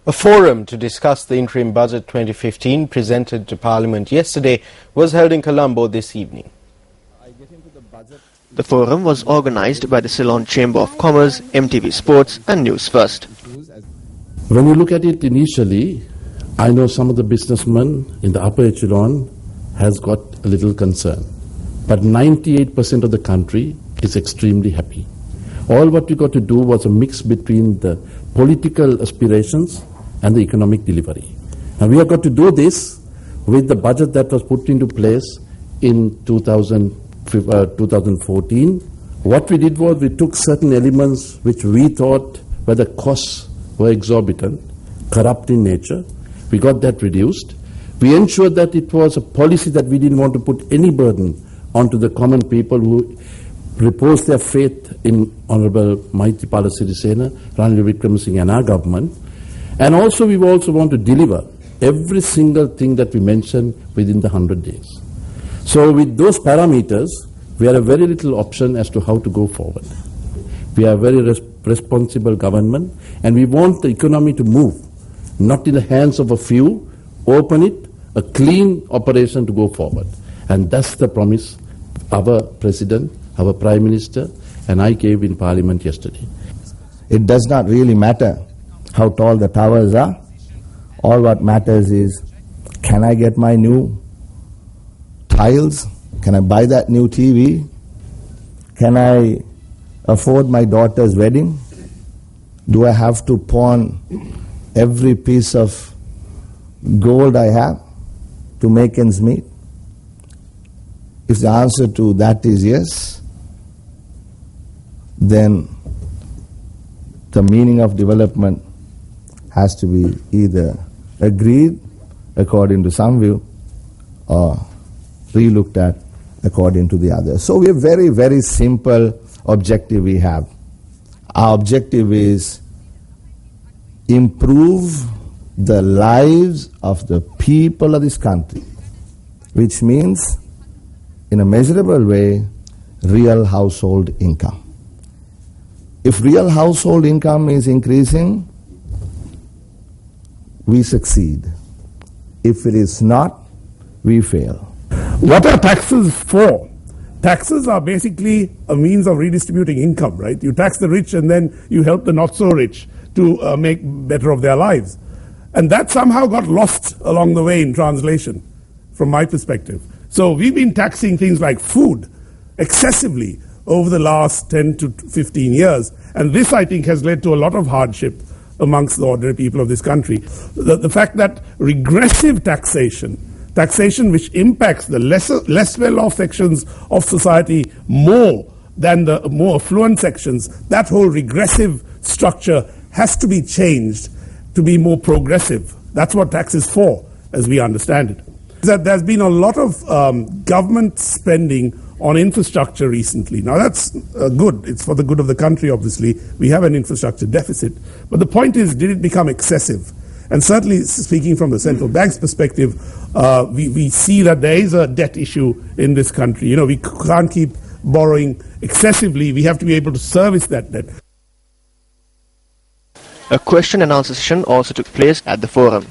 A forum to discuss the interim budget 2015 presented to Parliament yesterday was held in Colombo this evening. The forum was organized by the Ceylon Chamber of Commerce, MTV Sports and Newsfirst. When you look at it initially, I know some of the businessmen in the upper echelon has got a little concern. But 98% of the country is extremely happy. All what we got to do was a mix between the political aspirations and the economic delivery. And we have got to do this with the budget that was put into place in 2014. What we did was we took certain elements which we thought where the costs were exorbitant, corrupt in nature. We got that reduced. We ensured that it was a policy that we didn't want to put any burden onto the common people who repose their faith in Honorable Maithripala Sirisena, Ranil Wickremesinghe and our government. And also we also want to deliver every single thing that we mentioned within the 100 days. So with those parameters, we have a very little option as to how to go forward. We are a very responsible government and we want the economy to move, not in the hands of a few, open it, a clean operation to go forward. And that's the promise our President, our Prime Minister and I gave in Parliament yesterday. It does not really matter how tall the towers are. All what matters is, can I get my new tiles? Can I buy that new TV? Can I afford my daughter's wedding? Do I have to pawn every piece of gold I have to make ends meet? If the answer to that is yes, then the meaning of development has to be either agreed according to some view or re-looked at according to the other. So we have very, very simple objective we have. Our objective is improve the lives of the people of this country, which means in a measurable way, real household income. If real household income is increasing, we succeed. If it is not, we fail. What are taxes for? Taxes are basically a means of redistributing income, right? You tax the rich and then you help the not so rich to make better of their lives. And that somehow got lost along the way in translation, from my perspective. So we've been taxing things like food excessively over the last 10 to 15 years. And this, I think, has led to a lot of hardship amongst the ordinary people of this country. The fact that regressive taxation which impacts the less well-off sections of society more than the more affluent sections, that whole regressive structure has to be changed to be more progressive. That's what tax is for, as we understand it. That there's been a lot of government spending on infrastructure recently. Now that's good. It's for the good of the country, obviously. We have an infrastructure deficit. But the point is, did it become excessive? And certainly, speaking from the central bank's perspective, we see that there is a debt issue in this country. You know, we can't keep borrowing excessively. We have to be able to service that debt. A question and answer session also took place at the forum.